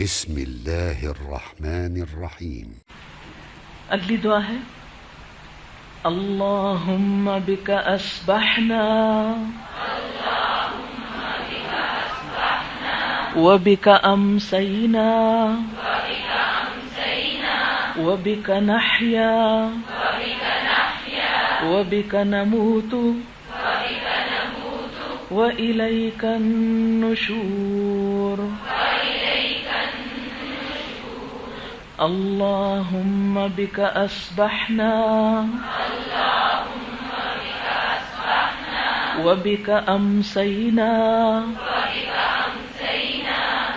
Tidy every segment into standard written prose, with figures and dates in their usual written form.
بسم اللہ الرحمن الرحیم۔ اگلی دعا ہے اللہم بک اصبحنا وبک امسینا وبک نحیا وبک نموت وإلیک النشور۔ اللہم بک اصبحنا وبک امسینا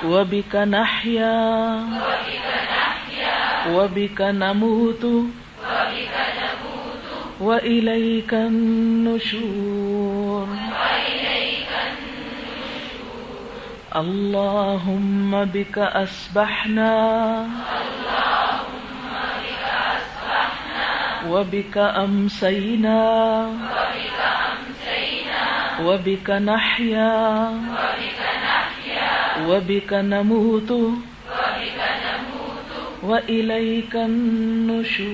وبک نحیا وبک نموت وإلیک النشور۔ اللہم بک اصبحنا وبک امسینا وبک نحیا وبک نموت وإلیک النشور۔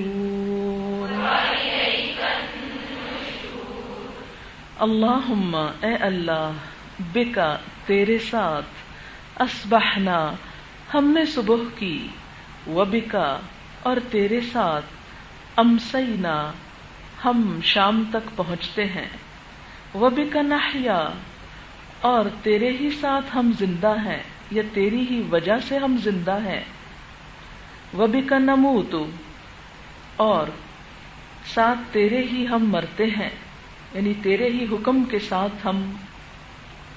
اللہم اے اللہ، بکا تیرے ساتھ، اصبحنا ہم نے صبح کی، وبکا اور تیرے ساتھ، امسینا ہم شام تک پہنچتے ہیں، وبک نحیا اور تیرے ہی ساتھ ہم زندہ ہیں یا تیری ہی وجہ سے ہم زندہ ہیں، وبک نموت اور ساتھ تیرے ہی ہم مرتے ہیں، یعنی تیرے ہی حکم کے ساتھ ہم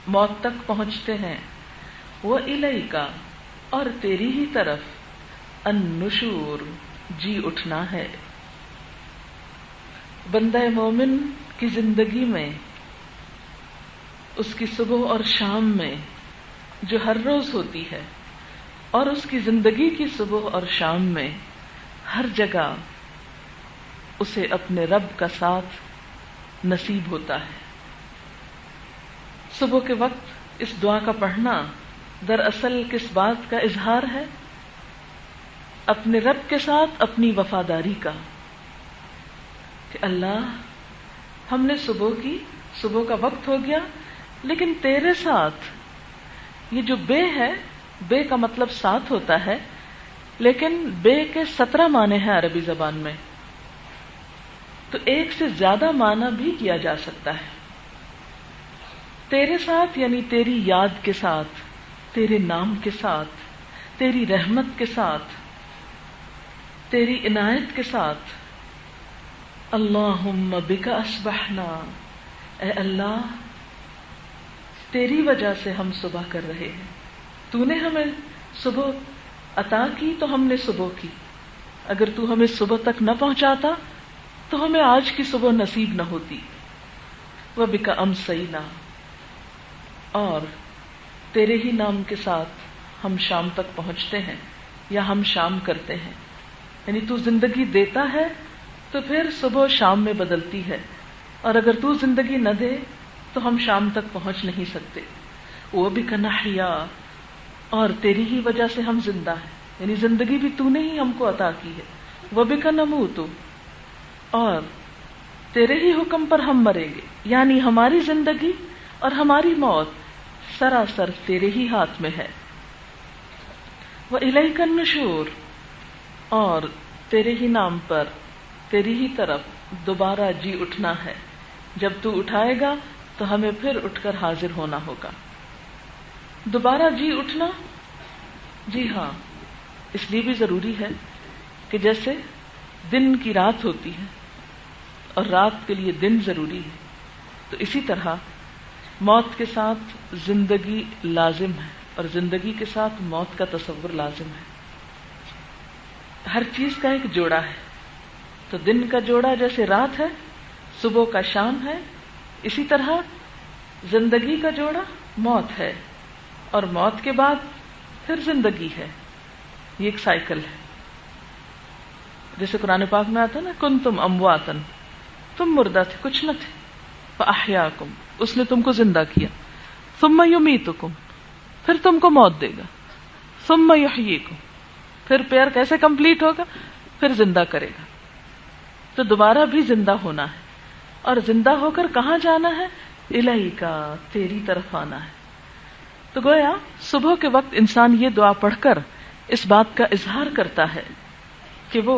موت تک پہنچتے ہیں، وإلیک اور تیری ہی طرف النشور جی اٹھنا ہے۔ بندہ مومن کی زندگی میں اس کی صبح اور شام میں جو ہر روز ہوتی ہے، اور اس کی زندگی کی صبح اور شام میں ہر جگہ اسے اپنے رب کا ساتھ نصیب ہوتا ہے۔ صبح کے وقت اس دعا کا پڑھنا دراصل کس بات کا اظہار ہے؟ اپنے رب کے ساتھ اپنی وفاداری کا، کہ اللہ ہم نے صبح کی، صبح کا وقت ہو گیا، لیکن تیرے ساتھ، یہ جو بے ہے، بے کا مطلب ساتھ ہوتا ہے، لیکن بے کے 17 معنی ہیں عربی زبان میں، تو ایک سے زیادہ معنی بھی کیا جا سکتا ہے۔ تیرے ساتھ یعنی تیری یاد کے ساتھ، تیرے نام کے ساتھ، تیری رحمت کے ساتھ، تیری عنایت کے ساتھ۔ اللہم بک اصبحنا، اے اللہ تیری وجہ سے ہم صبح کر رہے ہیں، تو نے ہمیں صبح عطا کی تو ہم نے صبح کی، اگر تو ہمیں صبح تک نہ پہنچاتا تو ہمیں آج کی صبح نصیب نہ ہوتی۔ وبک امسینا اور تیرے ہی نام کے ساتھ ہم شام تک پہنچتے ہیں یا ہم شام کرتے ہیں، یعنی تو زندگی دیتا ہے تو پھر صبح شام میں بدلتی ہے، اور اگر تو زندگی نہ دے تو ہم شام تک پہنچ نہیں سکتے۔ وبک نحیا اور تیری ہی وجہ سے ہم زندہ ہیں، یعنی زندگی بھی تو نے ہی ہم کو عطا کی ہے۔ وبک نموت اور تیرے ہی حکم پر ہم مریں گے، یعنی ہماری زندگی اور ہماری موت سراسر تیرے ہی ہاتھ میں ہے۔ وإلیک النشور اور تیرے ہی نام پر، تیری ہی طرف دوبارہ جی اٹھنا ہے، جب تو اٹھائے گا تو ہمیں پھر اٹھ کر حاضر ہونا ہوگا۔ دوبارہ جی اٹھنا، جی ہاں اس لیے بھی ضروری ہے کہ جیسے دن کی رات ہوتی ہے اور رات کے لیے دن ضروری ہے، تو اسی طرح موت کے ساتھ زندگی لازم ہے اور زندگی کے ساتھ موت کا تصور لازم ہے۔ ہر چیز کا ایک جوڑا ہے، تو دن کا جوڑا جیسے رات ہے، صبح کا شام ہے، اسی طرح زندگی کا جوڑا موت ہے، اور موت کے بعد پھر زندگی ہے۔ یہ ایک سائیکل ہے، جیسے قرآن پاک میں آتا ہے نا، کنتم امواتن، تم مردہ تھے، کچھ نہ تھے، فاحیاکم، اس نے تم کو زندہ کیا، ثم یمیتکم، پھر تم کو موت دے گا، ثم یحییکم، پھر پیئر کیسے کمپلیٹ ہوگا؟ پھر زندہ کرے گا. تو دوبارہ بھی زندہ ہونا ہے، اور زندہ ہو کر کہاں جانا ہے؟ الیک، تیری طرف آنا ہے. تو گویا صبح کے وقت انسان یہ دعا پڑھ کر اس بات کا اظہار کرتا ہے کہ وہ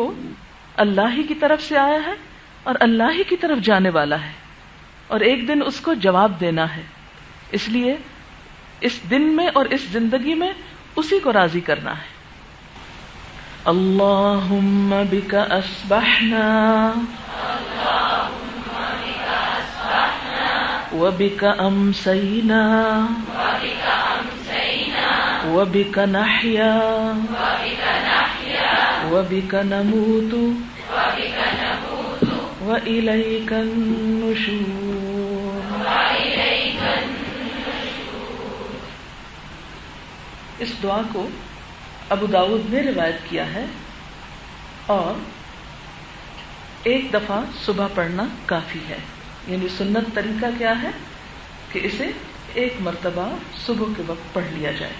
اللہ ہی کی طرف سے آیا ہے اور اللہ ہی کی طرف جانے والا ہے، اور ایک دن اس کو جواب دینا ہے. اس لیے اس دن میں اور اس زندگی میں اسی کو راضی کرنا ہے. اللہم بک اصبحنا وبک امسینا وبک نحیا وبک نموت وإلیک النشور. اس دعا کو ابو داؤد نے روایت کیا ہے، اور ایک دفعہ صبح پڑھنا کافی ہے. یعنی سنت طریقہ کیا ہے کہ اسے ایک مرتبہ صبح کے وقت پڑھ لیا جائے.